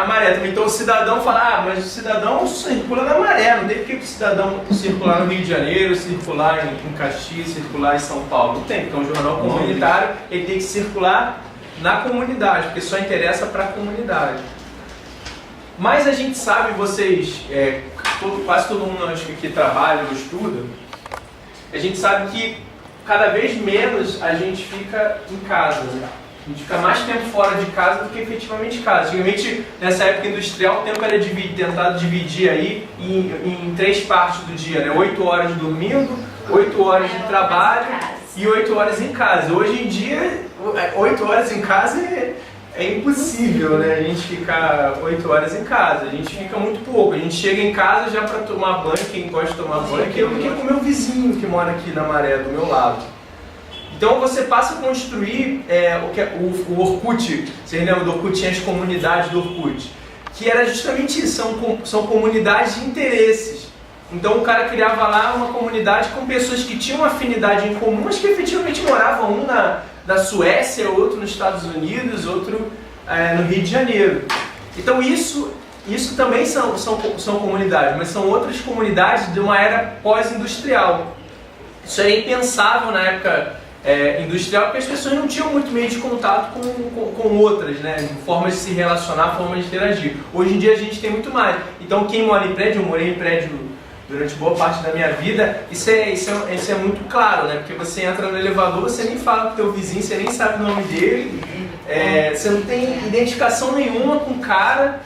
a maré também. Então o cidadão fala, mas o cidadão circula na maré, não tem porque o cidadão circular no Rio de Janeiro, circular em Caxias, circular em São Paulo. Não tem, porque é um jornal comunitário, ele tem que circular na comunidade, porque só interessa para a comunidade. Mas a gente sabe, vocês, quase todo mundo acho que trabalha ou estuda, a gente sabe que cada vez menos a gente fica em casa, né? A gente fica mais tempo fora de casa do que efetivamente em casa. Antigamente, nessa época industrial, o tempo era tentado dividir aí em 3 partes do dia, né? 8 horas dormindo, 8 horas de trabalho e 8 horas em casa. Hoje em dia, 8 horas em casa é impossível, né? A gente ficar 8 horas em casa. A gente fica muito pouco. A gente chega em casa já para tomar banho, quem gosta de tomar banho, que eu fiquei com o meu vizinho que mora aqui na Maré, do meu lado. Então você passa a construir o Orkut, vocês lembram do Orkut, tinha as comunidades do Orkut, que era justamente isso, são comunidades de interesses. Então o cara criava lá uma comunidade com pessoas que tinham afinidade em comum, mas que efetivamente moravam, um na Suécia, outro nos Estados Unidos, outro no Rio de Janeiro. Então isso também são comunidades, mas são outras comunidades de uma era pós-industrial. Isso era impensável na época industrial, porque as pessoas não tinham muito meio de contato com outras, né? Formas de se relacionar, formas de interagir. Hoje em dia a gente tem muito mais. Então quem mora em prédio, eu morei em prédio durante boa parte da minha vida, isso é muito claro, né? Porque você entra no elevador, você nem fala com o teu vizinho, você nem sabe o nome dele, você não tem identificação nenhuma com o cara,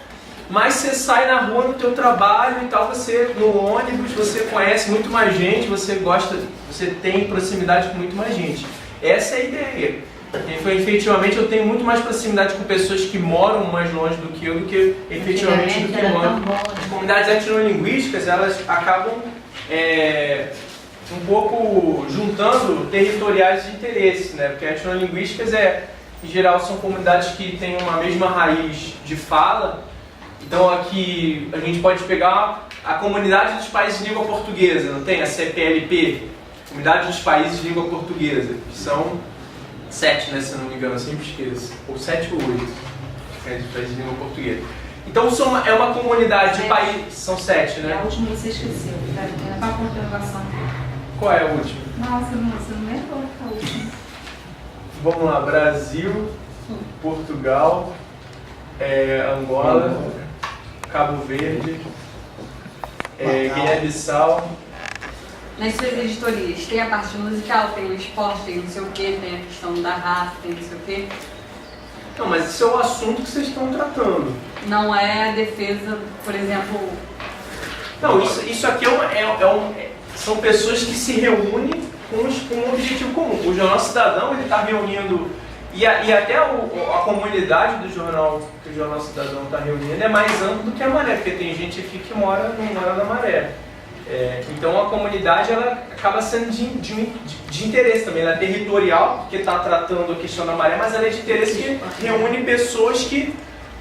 mas você sai na rua no teu trabalho e tal, você no ônibus, você conhece muito mais gente, você tem proximidade com muito mais gente. Essa é a ideia. Efetivamente eu tenho muito mais proximidade com pessoas que moram mais longe do que eu, do que efetivamente do que moram. As comunidades etnolinguísticas, elas acabam um pouco juntando territoriais de interesse, né? Porque etnolinguísticas em geral são comunidades que têm uma mesma raiz de fala. Então aqui a gente pode pegar a Comunidade dos Países de Língua Portuguesa, não tem? A CPLP, Comunidade dos Países de Língua Portuguesa, que são 7, né, se eu não me engano, eu sempre esqueço, ou 7 ou 8 de países de língua portuguesa. Então é uma comunidade de países, são 7, né? A última você esqueceu, tá? Era para conservação. Qual é a última? Nossa, você não lembrou a última. Vamos lá, Brasil, Portugal, Angola, Cabo Verde, Guiné-Bissau. Nas suas editorias, tem a parte musical, tem o esporte, tem não sei o que, tem a questão da raça, tem não sei o que. Não, mas isso é o assunto que vocês estão tratando. Não é a defesa, por exemplo... Não, isso aqui são pessoas que se reúnem com um objetivo comum. O Jornal Cidadão, ele está reunindo... E até a comunidade do jornal, que o Jornal Cidadão está reunindo, é mais amplo do que a Maré, porque tem gente aqui que não mora na Maré. Então a comunidade ela acaba sendo de interesse também, ela é territorial, porque está tratando a questão da Maré, mas ela é de interesse que reúne pessoas que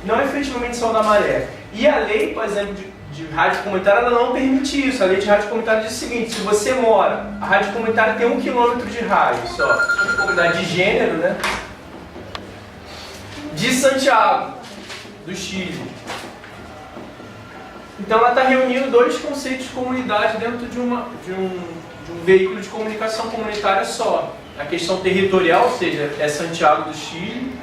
não efetivamente são da Maré. E a lei, por exemplo, de rádio comunitária, ela não permite isso. A lei de rádio comunitária diz o seguinte: se você mora, a rádio comunitária tem 1 quilômetro de rádio só, uma comunidade de gênero, né? De Santiago, do Chile. Então ela está reunindo 2 conceitos de comunidade dentro de um veículo de comunicação comunitária só. A questão territorial, ou seja, é Santiago do Chile,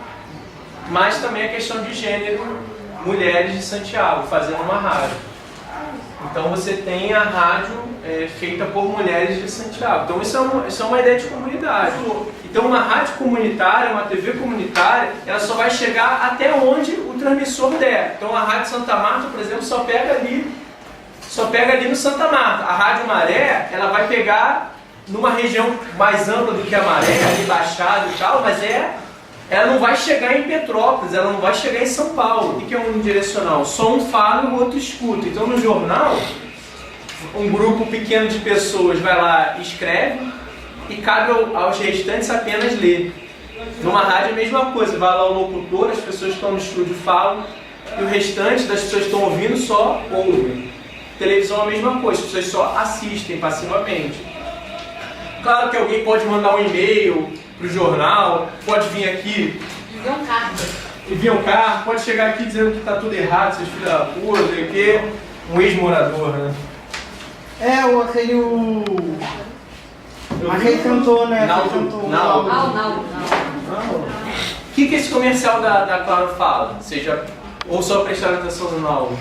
mas também a questão de gênero, mulheres de Santiago, fazendo uma rádio. Então você tem a rádio feita por mulheres de Santiago. Então isso é uma ideia de comunidade. Então uma rádio comunitária, uma TV comunitária, ela só vai chegar até onde o transmissor der. Então a Rádio Santa Marta, por exemplo, só pega ali no Santa Marta. A Rádio Maré, ela vai pegar numa região mais ampla do que a Maré, ali Baixada e tal, mas ela não vai chegar em Petrópolis, ela não vai chegar em São Paulo. O que é unidirecional? Só um fala e o outro escuta. Então no jornal, um grupo pequeno de pessoas vai lá e escreve, e cabe aos restantes apenas ler. Numa rádio é a mesma coisa, vai lá o locutor, as pessoas que estão no estúdio falam, e o restante das pessoas que estão ouvindo só ouvem. Televisão é a mesma coisa, as pessoas só assistem passivamente. Claro que alguém pode mandar um e-mail para o jornal, pode vir aqui. Enviar um carta. envia um carro, pode chegar aqui dizendo que tá tudo errado, seus filhos da puta, não sei o quê. Um ex-morador, né? Aquele cantor, né? Naldo. Não. O que esse comercial da Claro fala? Seja, ou só prestar atenção no Naldo?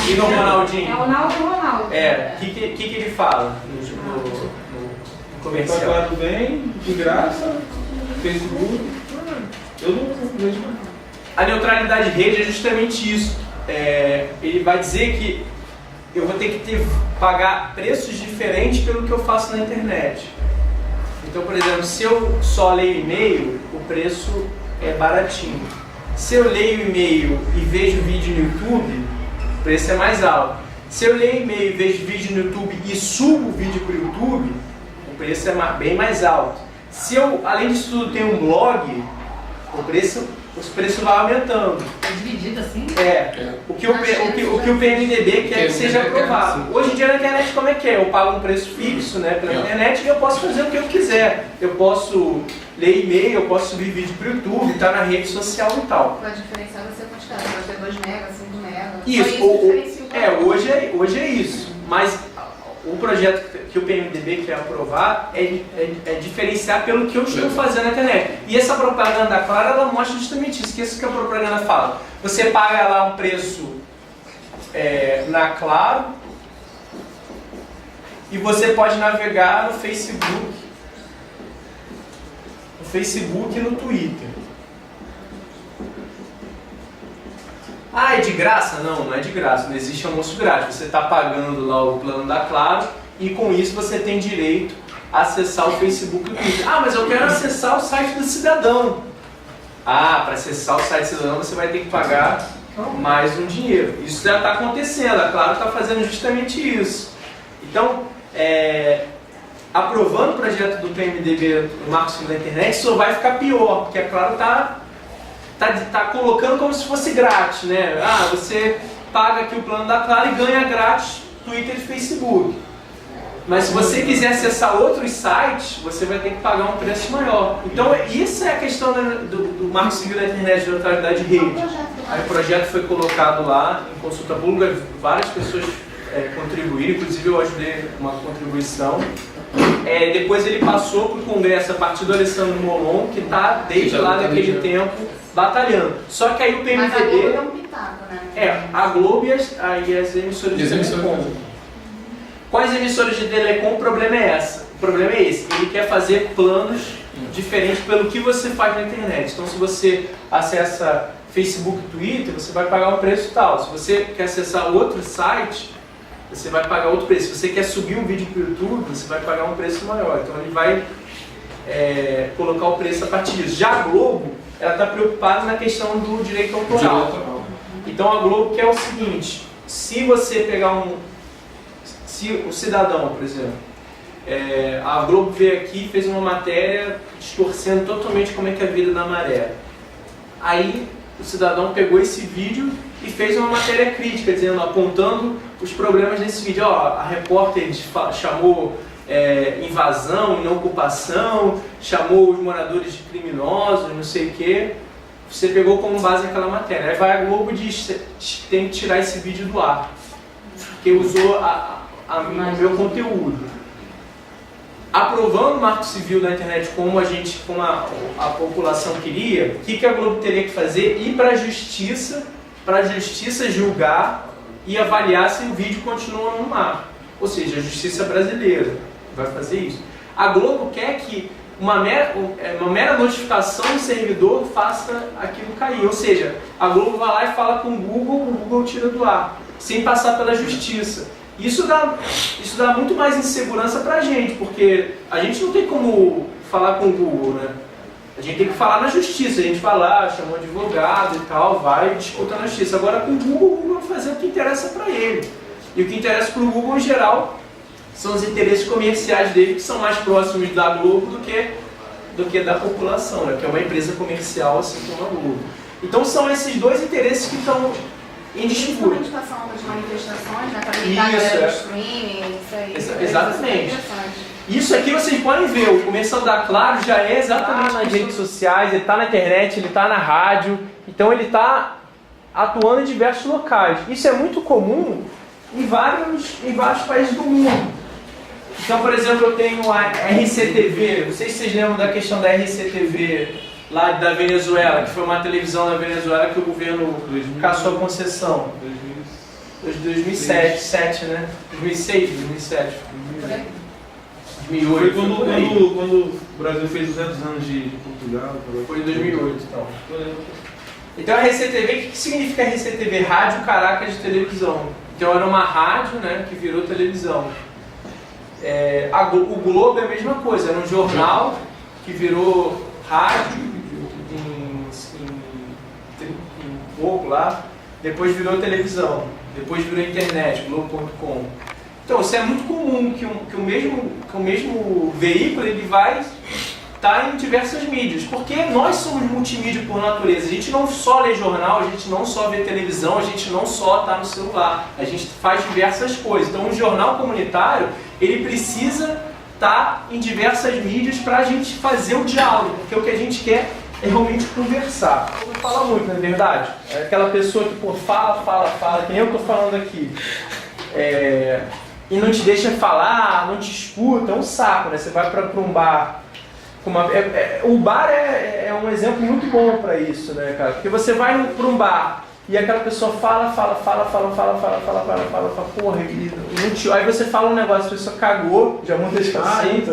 E no Ronaldinho? É o Ronaldo. O que ele fala no comercial? Tá claro bem, de graça, Facebook. Eu não vejo mais. A neutralidade de rede é justamente isso. Ele vai dizer que eu vou ter que pagar preços diferentes pelo que eu faço na internet. Então, por exemplo, se eu só leio e-mail, o preço é baratinho. Se eu leio e-mail e vejo vídeo no YouTube, o preço é mais alto. Se eu leio e-mail e vejo vídeo no YouTube e subo o vídeo para o YouTube, o preço é bem mais alto. Se eu, além disso tudo, tenho um blog, os preços vão aumentando. É dividido assim? O que o PMDB quer que seja aprovado. Hoje em dia na internet como é que é? Eu pago um preço fixo, né, pela internet e eu posso fazer o que eu quiser. Eu posso ler e-mail, eu posso subir vídeo para o YouTube, estar na rede social e tal. Vai diferenciar você a quantidade, vai ter 2 megas, 5 megas. Isso, hoje é isso. Mas o projeto que o PMDB quer aprovar é diferenciar pelo que eu estou fazendo na internet. E essa propaganda Claro, ela mostra justamente isso, que é isso que a propaganda fala. Você paga lá um preço na Claro e você pode navegar no Facebook e no Twitter. Ah, é de graça? Não é de graça, não existe almoço grátis. Você está pagando lá o plano da Claro e com isso você tem direito a acessar o Facebook e o Twitter. Ah, mas eu quero acessar o site do Cidadão. Ah, para acessar o site do Cidadão você vai ter que pagar mais um dinheiro. Isso já está acontecendo, a Claro está fazendo justamente isso. Então, aprovando o projeto do PMDB no Marco Civil da Internet, isso vai ficar pior, porque a Claro está colocando como se fosse grátis, né? Ah, você paga aqui o plano da Claro e ganha grátis Twitter e Facebook. Mas se você quiser acessar outros sites, você vai ter que pagar um preço maior. Então, isso é a questão do Marco Civil da Internet de neutralidade de rede. Aí o projeto foi colocado lá em consulta pública, várias pessoas contribuíram, inclusive eu ajudei uma contribuição. Depois ele passou para o Congresso a partir do Alessandro Molon, que está desde lá daquele tempo batalhando. Só que aí o PMDB... Mas a Globo é um pitaco, né? A Globo e as emissoras de telecom. Com as emissoras de telecom, o problema é esse. Ele quer fazer planos diferentes pelo que você faz na internet. Então, se você acessa Facebook e Twitter, você vai pagar um preço tal. Se você quer acessar outro site, você vai pagar outro preço. Se você quer subir um vídeo para o YouTube, você vai pagar um preço maior. Então, ele vai colocar o preço a partir disso. Já a Globo, ela está preocupada na questão do direito autoral. Então, a Globo quer o seguinte: se você pegar se o cidadão, por exemplo, a Globo veio aqui e fez uma matéria distorcendo totalmente como é que é a vida da Maré. Aí o cidadão pegou esse vídeo e fez uma matéria crítica, apontando os problemas desse vídeo. A repórter chamou invasão e não ocupação, chamou os moradores de criminosos, não sei o quê. Você pegou como base aquela matéria. Aí vai a Globo e diz: tem que tirar esse vídeo do ar, porque usou o meu conteúdo. Aprovando o Marco Civil da Internet como a população queria, o que a Globo teria que fazer? Ir para a justiça julgar e avaliar se o vídeo continua no ar. Ou seja, a justiça brasileira vai fazer isso. A Globo quer que uma mera notificação do servidor faça aquilo cair. Ou seja, a Globo vai lá e fala com o Google tira do ar, sem passar pela justiça. Isso dá muito mais insegurança pra gente, porque a gente não tem como falar com o Google, né? A gente tem que falar na justiça, a gente vai lá, chama um advogado e tal, vai e disputa na justiça. Agora com o Google vai fazer o que interessa para ele. E o que interessa para o Google em geral são os interesses comerciais dele, que são mais próximos da Globo do que da população, né? Que é uma empresa comercial assim como a Globo. Então são esses dois interesses que estão em disputa. Principalmente com essa onda de manifestações, né? Para evitar a galera do streaming, isso aí. Exatamente. Isso aqui vocês podem ver, o comercial da Claro já é exatamente nas redes sociais, ele está na internet, ele está na rádio, então ele está atuando em diversos locais. Isso é muito comum em vários países do mundo. Então, por exemplo, eu tenho a RCTV, não sei se vocês lembram da questão da RCTV lá da Venezuela, que foi uma televisão da Venezuela que o governo cassou a concessão. 2007, né? 2006, 2007. 2008. Foi quando o Brasil fez 200 anos de Portugal. Foi em 2008, então. Então a RCTV, o que significa RCTV? Rádio Caracas de Televisão. Então era uma rádio, né, que virou televisão. O Globo é a mesma coisa, era um jornal que virou rádio em pouco lá, depois virou televisão, depois virou internet, Globo.com. Então isso é muito comum que o mesmo veículo ele vai estar em diversas mídias, porque nós somos multimídia por natureza. A gente não só lê jornal, a gente não só vê televisão, a gente não só está no celular, a gente faz diversas coisas. Então um jornal comunitário ele precisa estar em diversas mídias para a gente fazer o diálogo, porque o que a gente quer é realmente conversar. Não fala muito, não é verdade? É aquela pessoa que fala, que nem eu estou falando aqui. E não te deixa falar, não te escuta, é um saco, né? Você vai para um bar. O bar é um exemplo muito bom para isso, né, cara? Porque você vai para um bar e aquela pessoa fala, porra, aí você fala um negócio, a pessoa cagou, já muita gente assim,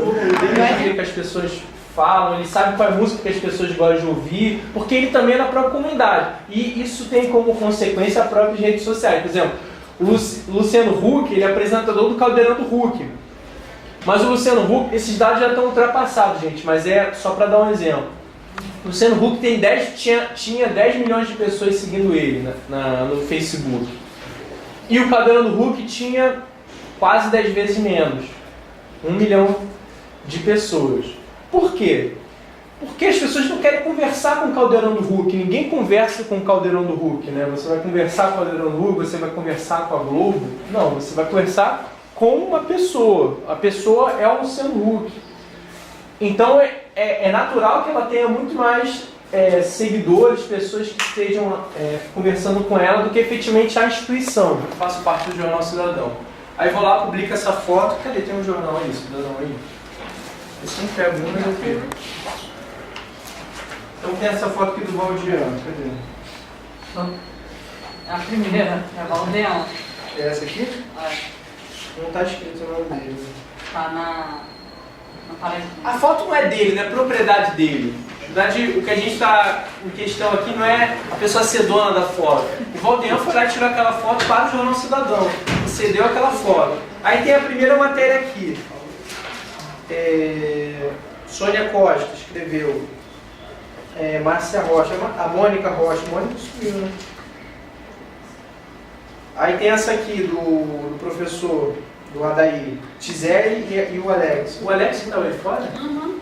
ele que as pessoas falam, ele sabe qual é a música que as pessoas gostam de ouvir, porque ele também é da própria comunidade. E isso tem como consequência as próprias redes sociais. Por exemplo, o Luciano Huck, ele é apresentador do Caldeirão do Huck. Mas o Luciano Huck, esses dados já estão ultrapassados, gente, mas é só para dar um exemplo. O Luciano Huck tinha 10 milhões de pessoas seguindo ele no Facebook. E o Caldeirão do Huck tinha quase 10 vezes menos. 1 milhão de pessoas. Por quê? Porque as pessoas não querem conversar com o Caldeirão do Huck. Ninguém conversa com o Caldeirão do Huck, né? Você vai conversar com o Caldeirão do Huck, você vai conversar com a Globo. Não, você vai conversar com uma pessoa. A pessoa é o Luciano Huck. Então é natural que ela tenha muito mais seguidores, pessoas que estejam conversando com ela do que efetivamente a instituição. Eu faço parte do Jornal Cidadão. Aí vou lá, publico essa foto. Cadê? Tem um jornal aí, Cidadão aí. Eu sempre pego uma e eu pego. Então tem essa foto aqui do Valdiano. Cadê? É a primeira, é a Valdeão. É essa aqui? Não está escrito o nome dele. Tá na parede. A foto não é dele, não é propriedade dele. Na verdade, o que a gente está em questão aqui não é a pessoa ser dona da foto. O Valdeão foi lá e tirou aquela foto para o Jornal Cidadão. E cedeu aquela foto. Aí tem a primeira matéria aqui. Sônia Costa escreveu. Márcia Rocha. A Mônica Rocha. Mônica sumiu, né? Aí tem essa aqui do professor, do Adair, Gisele e o Alex. O Alex que estava aí fora? Uhum.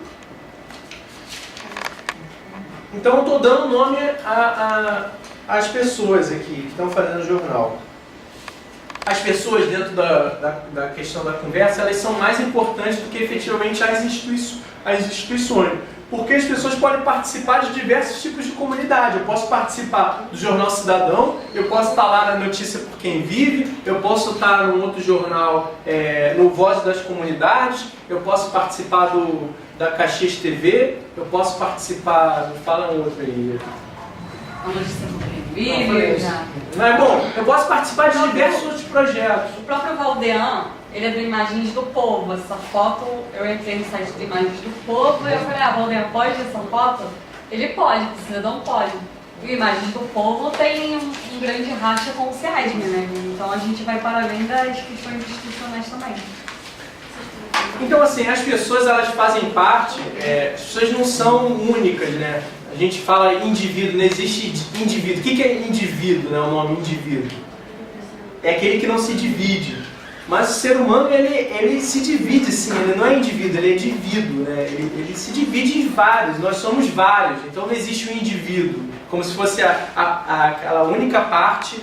Então eu estou dando nome às pessoas aqui que estão fazendo o jornal. As pessoas dentro da questão da conversa, elas são mais importantes do que efetivamente as instituições. Porque as pessoas podem participar de diversos tipos de comunidade. Eu posso participar do Jornal Cidadão, eu posso estar lá na Notícia por Quem Vive, eu posso estar num outro jornal, no Voz das Comunidades, eu posso participar da Caxias TV, eu posso participar... Fala um outro aí. A Notícia por Quem Vive. Não é bom? Eu posso participar de diversos outros projetos. O próprio Valdeão, ele é do Imagens do Povo. Essa foto, eu entrei no site do Imagens do Povo e eu falei, Valdeão, pode essa foto? Ele pode, o cidadão pode. E o Imagens do Povo tem um grande racha com o SEADM, né? Então a gente vai para além das questões institucionais também. Então assim, as pessoas elas fazem parte, as pessoas não são únicas, né? A gente fala indivíduo, não existe indivíduo. O que é indivíduo, né? O nome indivíduo? É aquele que não se divide. Mas o ser humano, ele se divide sim, ele não é indivíduo, ele é indivíduo, né? Ele se divide em vários, nós somos vários, então não existe um indivíduo, como se fosse aquela única parte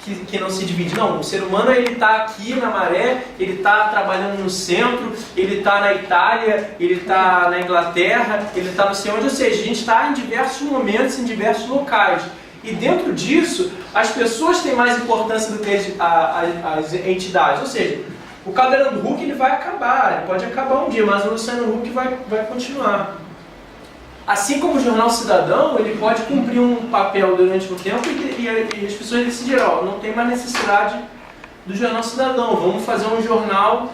que não se divide. Não, o ser humano ele está aqui na Maré, ele está trabalhando no centro, ele está na Itália, ele está na Inglaterra, ele está não sei onde, ou seja, a gente está em diversos momentos, em diversos locais. E dentro disso, as pessoas têm mais importância do que as entidades. Ou seja, o Caldeirão do Hulk ele vai acabar, ele pode acabar um dia, mas o Luciano Huck vai continuar. Assim como o Jornal Cidadão, ele pode cumprir um papel durante um tempo e as pessoas decidiram, não tem mais necessidade do Jornal Cidadão, vamos fazer um jornal,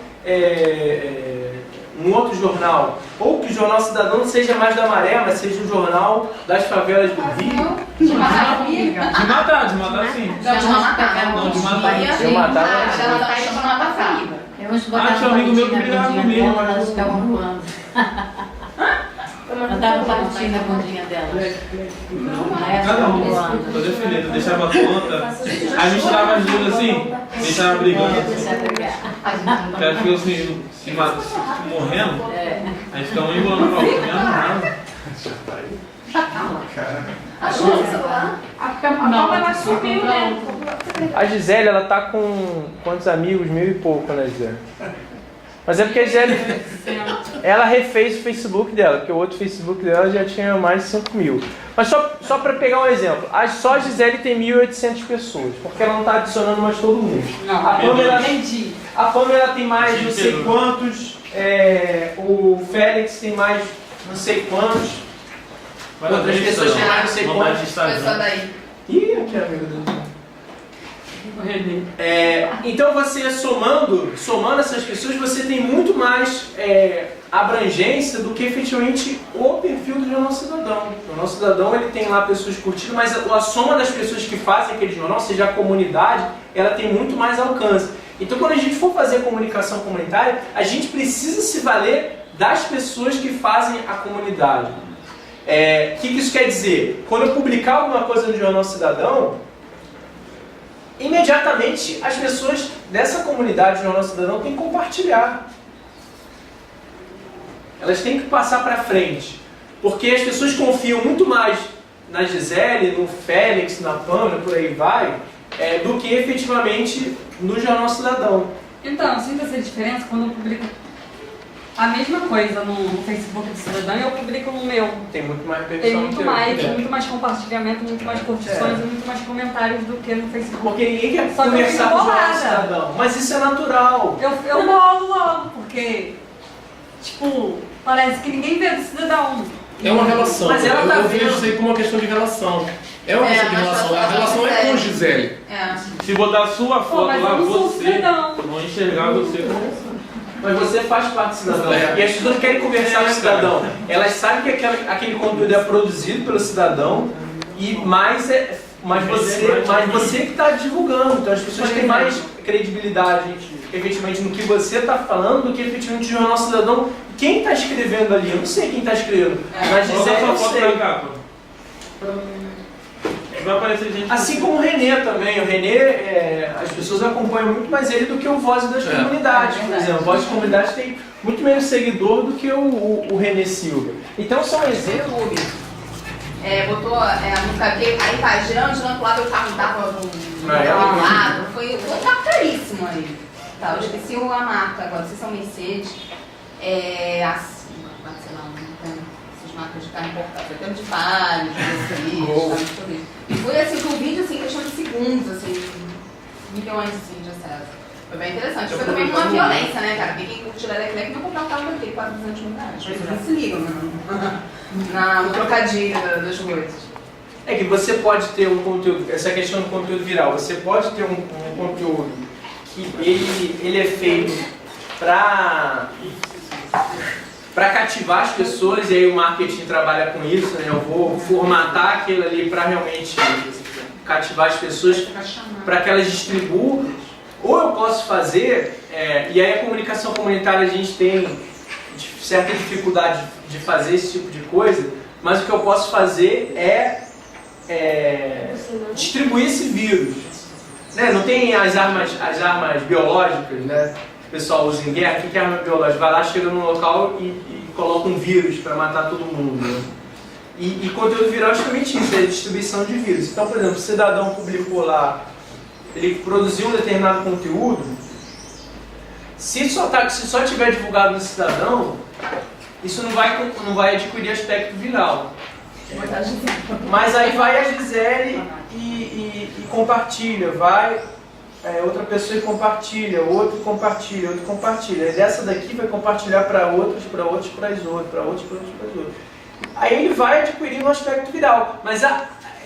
um outro jornal. Ou que o Jornal Cidadão não seja mais da Maré, mas seja um jornal das favelas do Rio. De matar De matar sim. Não, de matar. Não, de matar. Eu matar. Ela tá chamando a matar. Tinha um amigo meu que brigava comigo, mas elas ficavam voando. Mandaram para o time da bundinha delas. cada um, tô defendendo, deixava a conta. A gente dava as duas assim, deixava brigando. Porque acho que eu se morrendo, a gente fica um embolando pra outro, mesmo. Achou o celular? A Palma ela sumiu, né? A Gisele, ela tá com quantos amigos? 1000 e pouco, né, Gisele? Mas é porque a Gisele, ela refez o Facebook dela, porque o outro Facebook dela já tinha mais de 5.000. Mas só para pegar um exemplo, só a Gisele tem 1.800 pessoas, porque ela não está adicionando mais todo mundo. Não, Entendi. A Pamela tem mais não sei quantos, o Félix tem mais não sei quantos, outras pessoas têm mais não sei quantos. Pessoa daí. Ih, aqui é amigo dele. Então você somando essas pessoas, você tem muito mais abrangência do que efetivamente o perfil do Jornal Cidadão. O Jornal Cidadão ele tem lá pessoas curtindo, mas a soma das pessoas que fazem aquele jornal, seja a comunidade, ela tem muito mais alcance. Então quando a gente for fazer comunicação comunitária, a gente precisa se valer das pessoas que fazem a comunidade. O que isso quer dizer? Quando eu publicar alguma coisa no Jornal Cidadão, imediatamente as pessoas dessa comunidade do Jornal Cidadão têm que compartilhar. Elas têm que passar para frente. Porque as pessoas confiam muito mais na Gisele, no Félix, na Pamela, por aí vai, do que efetivamente no Jornal Cidadão. Então, eu sinto essa diferença quando eu publico a mesma coisa no Facebook do Cidadão e eu publico no meu. Tem muito mais Tem perfil. muito mais compartilhamento, muito mais curtições e muito mais comentários do que no Facebook. Porque ninguém quer Só que eu conversar fico com o Jornal bolada. Cidadão. Mas isso é natural. Eu bolo logo, porque, tipo, parece que ninguém vê do Cidadão. É uma relação. Mas ela tá eu vendo. vejo isso aí como uma questão de relação. É uma questão de mas relação. tá A relação é com Gisele. Se botar a sua Pô, foto mas lá, eu não sou você cidadão. vão enxergar você como... Mas você faz parte do Cidadão. E as pessoas querem conversar com o Cidadão. Elas sabem que aquele conteúdo é produzido pelo Cidadão, mas você que está divulgando. Então as pessoas têm mais credibilidade efetivamente no que você está falando do que efetivamente o Jornal Cidadão. Quem está escrevendo ali? Eu não sei quem está escrevendo. Mas Bota a Gisele sua eu foto sei. pra cá, pô. Vai aparecer gente... Assim como o Renê também. O Renê, as pessoas acompanham muito mais ele do que o Voz das Comunidades, por exemplo. O Voz das Comunidades tem muito menos seguidor do que o Renê Silva. Então são exemplos. Botou a música dele, aí tá girando pro lado, o carro tava do lado. Foi um carro caríssimo aí. Tá, eu esqueci a marca agora, vocês são Mercedes. Sei lá, essas marcas de carro importadas, foi tempo de palio, de e foi assim, com um vídeo assim, questão de segundos, assim, milhões assim, de acesso. Foi bem interessante. Foi também uma violência, né, cara? Porque quem curte Leclerc não comprar um carro daquele, quase 200 mil reais. As pessoas não se ligam no trocadilho das coisas. É que você pode ter um conteúdo, essa questão do conteúdo viral, você pode ter um conteúdo que ele é feito para cativar as pessoas, e aí o marketing trabalha com isso, né? Eu vou formatar aquilo ali para realmente cativar as pessoas, para que elas distribuam. Ou eu posso fazer, e aí a comunicação comunitária a gente tem certa dificuldade de fazer esse tipo de coisa, mas o que eu posso fazer é distribuir esse vírus. Né? Não tem as armas biológicas, né? O pessoal usa em guerra. O que é arma biológica? Vai lá, chega num local e coloca um vírus para matar todo mundo. Né? E conteúdo viral é justamente isso, é a distribuição de vírus. Então, por exemplo, o Cidadão publicou lá ele produziu um determinado conteúdo, se só tiver divulgado no cidadão, isso não vai adquirir aspecto viral. Mas aí vai a Gisele e compartilha, vai outra pessoa e compartilha, outro compartilha, outro compartilha. E dessa daqui vai compartilhar para outros, para outros, para as outras, para outros, para outros, para as outras. Aí ele vai adquirir um aspecto viral. Mas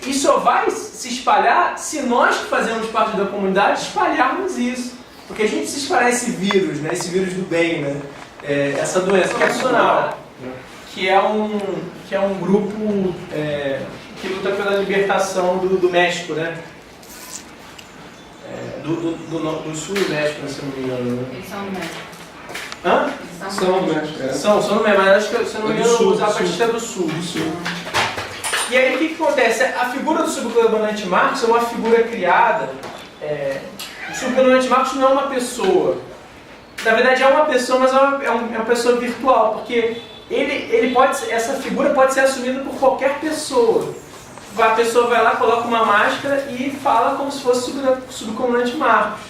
isso só vai se espalhar se nós que fazemos parte da comunidade espalharmos isso. Porque a gente precisa espalhar esse vírus, né? Esse vírus do bem, né? Essa doença que é funcional. Que é um grupo que luta pela libertação do México, né? Do sul do México, se não me engano. Né? Eles são do México. Hã? São do México. São do México, mas acho que, se não me engano, o Zapatista é do sul. E aí o que acontece? A figura do subcomandante Marcos é uma figura criada. O subcomandante Marcos não é uma pessoa. Na verdade é uma pessoa, mas é uma pessoa virtual, porque essa figura pode ser assumida por qualquer pessoa. A pessoa vai lá, coloca uma máscara e fala como se fosse o subcomandante Marcos.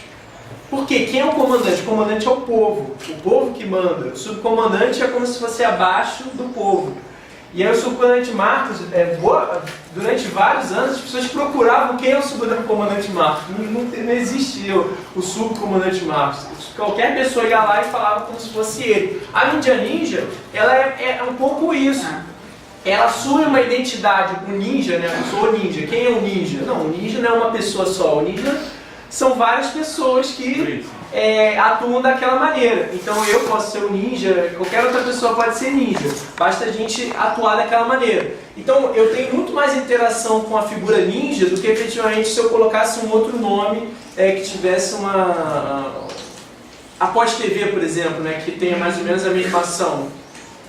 Por quê? Quem é o comandante? O comandante é o povo que manda. O subcomandante é como se fosse abaixo do povo. E aí o subcomandante Marcos, durante vários anos, as pessoas procuravam quem é o subcomandante Marcos. Não existia o subcomandante Marcos. Qualquer pessoa ia lá e falava como se fosse ele. A mídia ninja, ela é um pouco isso. Ela assume uma identidade, o ninja, né? Eu sou o ninja. Quem é o ninja? Não, o ninja não é uma pessoa só. O ninja são várias pessoas que atuam daquela maneira. Então eu posso ser um ninja, qualquer outra pessoa pode ser ninja. Basta a gente atuar daquela maneira. Então eu tenho muito mais interação com a figura ninja do que efetivamente se eu colocasse um outro nome que tivesse a Pós-TV, por exemplo, né? Que tenha mais ou menos a mesma ação.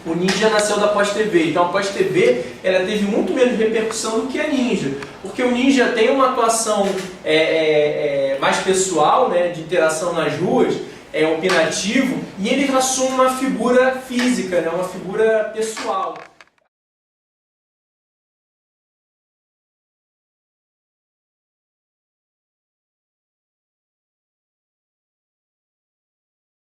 O Ninja nasceu da Pós-TV, então a Pós-TV ela teve muito menos repercussão do que a Ninja, porque o Ninja tem uma atuação mais pessoal, né, de interação nas ruas, opinativo, e ele assume uma figura física, né, uma figura pessoal.